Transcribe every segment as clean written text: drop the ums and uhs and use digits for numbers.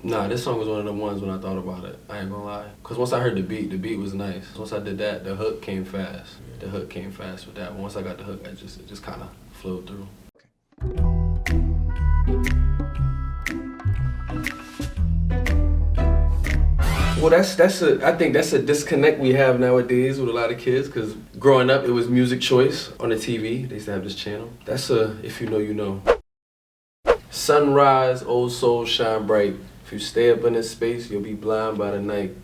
Nah, this song was one of the ones when I thought about it. I ain't gonna lie. Cause once I heard the beat was nice. Once I did that, the hook came fast. The hook came fast with that. Once I got the hook, it just kind of flowed through. Well, I think that's a disconnect we have nowadays with a lot of kids, because growing up, it was Music Choice on the TV. They used to have this channel. That's if you know, you know. Sunrise, old soul shine bright. If you stay up in this space, you'll be blind by the night.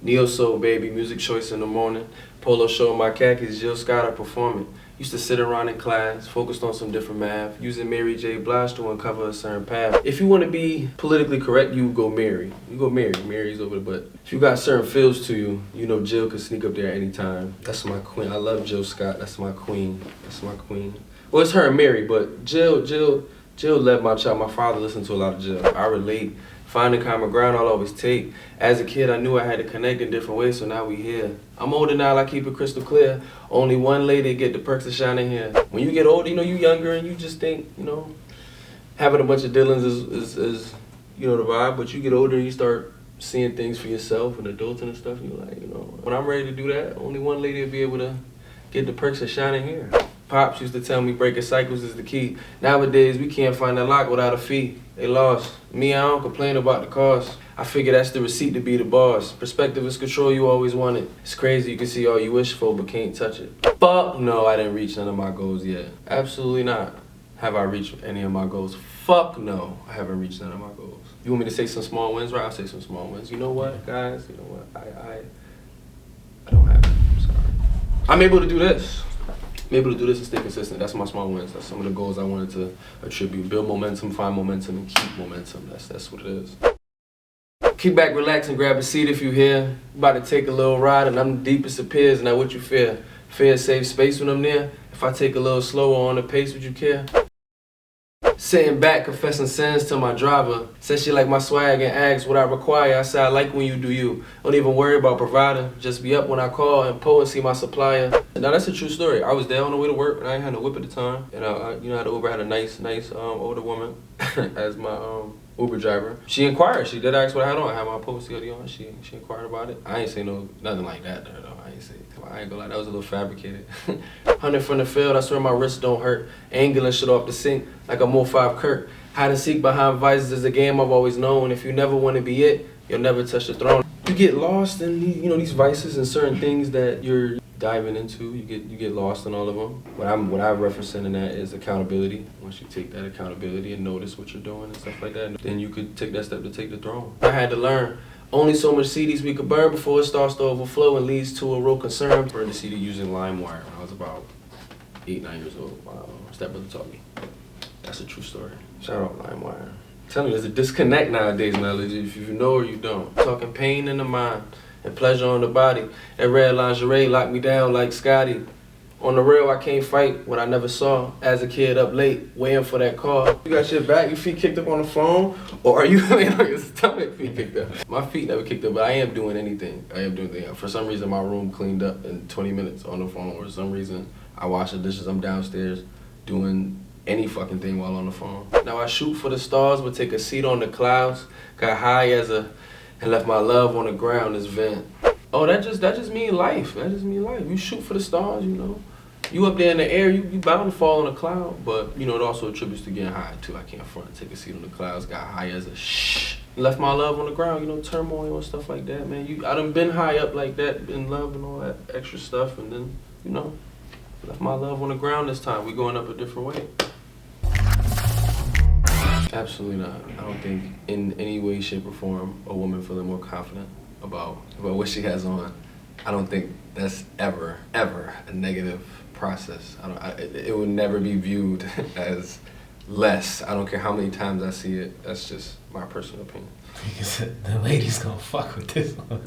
Neo Soul, baby, Music Choice in the morning. Polo show my khakis, Jill Scott, I perform it. Used to sit around in class, focused on some different math, using Mary J. Blige to uncover a certain path. If you want to be politically correct, you go Mary. You go Mary. Mary's over there, but if you got certain feels to you, you know Jill could sneak up there at any time. That's my queen. I love Jill Scott. That's my queen. That's my queen. Well, it's her and Mary, but Jill led my child. My father listened to a lot of Jill. I relate. Finding common ground I'll always take. As a kid, I knew I had to connect in different ways, so now we here. I'm older now, I keep it crystal clear. Only one lady get the perks of shining here. When you get older, you know, you younger and you just think, you know, having a bunch of Dylans is you know, the vibe, but you get older and you start seeing things for yourself and adulting and stuff, and you're like, you know, when I'm ready to do that, only one lady will be able to get the perks of shining here. Pops used to tell me breaking cycles is the key. Nowadays, we can't find a lock without a fee. They lost. Me, I don't complain about the cost. I figure that's the receipt to be the boss. Perspective is control you always wanted. It's crazy you can see all you wish for but can't touch it. Fuck no, I didn't reach none of my goals yet. Absolutely not. Have I reached any of my goals? Fuck no, I haven't reached none of my goals. You want me to say some small wins? Right, I'll say some small wins. You know what, guys? You know what? I don't have it. I'm sorry. I'm able to do this. I'm able to do this and stay consistent. That's my small wins. That's some of the goals I wanted to attribute. Build momentum, find momentum, and keep momentum. That's what it is. Kick back, relax, and grab a seat if you're here. About to take a little ride, and I'm the deepest of peers. Now what you fear? Fear safe space when I'm near? If I take a little slower on the pace, would you care? Sitting back, confessing sins to my driver. Said she like my swag and asks what I require. I said I like when you do you. Don't even worry about providing. Just be up when I call and pull and see my supplier. Now that's a true story. I was there on the way to work and I ain't had no whip at the time. And you know, the Uber had a nice older woman as my Uber driver. She inquired. She did ask what I had on. I had my Post hoodie on. She inquired about it. I ain't say nothing like that though. I ain't gonna lie, that was a little fabricated. 100 from the field, I swear my wrist don't hurt. Angling shit off the sink like a Mo 5 Kirk. Hide and seek behind vices is a game I've always known. If you never want to be it, you'll never touch the throne. You get lost in these vices and certain things that you're diving into. You get lost in all of them. What I reference in that is accountability. Once you take that accountability and notice what you're doing and stuff like that, then you could take that step to take the throne. I had to learn. Only so much CDs we could burn before it starts to overflow and leads to a real concern. I burned the CD using LimeWire when I was about 8, 9 years old. My stepbrother taught me. That's a true story. Shout out LimeWire. I'm telling you, there's a disconnect nowadays, man. If you know or you don't. Talking pain in the mind and pleasure on the body. That red lingerie locked me down like Scotty. On the real, I can't fight what I never saw. As a kid up late, waiting for that call. You got your back, your feet kicked up on the phone? Or are you laying on your stomach, feet kicked up? My feet never kicked up, but I am doing anything. For some reason, my room cleaned up in 20 minutes on the phone. Or for some reason, I wash the dishes, I'm downstairs doing any fucking thing while on the phone. Now I shoot for the stars, but take a seat on the clouds. Got high and left my love on the ground, this vent. Oh, that just mean life. That just mean life. You shoot for the stars, you know. You up there in the air, you bound to fall on a cloud, but you know it also attributes to getting high too. I can't front, take a seat on the clouds, got high as a shh. Left my love on the ground, you know, turmoil and stuff like that, man. I done been high up like that, in love and all that extra stuff, and then, you know, left my love on the ground this time. We going up a different way. Absolutely not. I don't think in any way, shape, or form a woman feeling more confident about what she has on. I don't think that's ever a negative process. It would never be viewed as less. I don't care how many times I see it. That's just my personal opinion. The ladies gonna fuck with this one.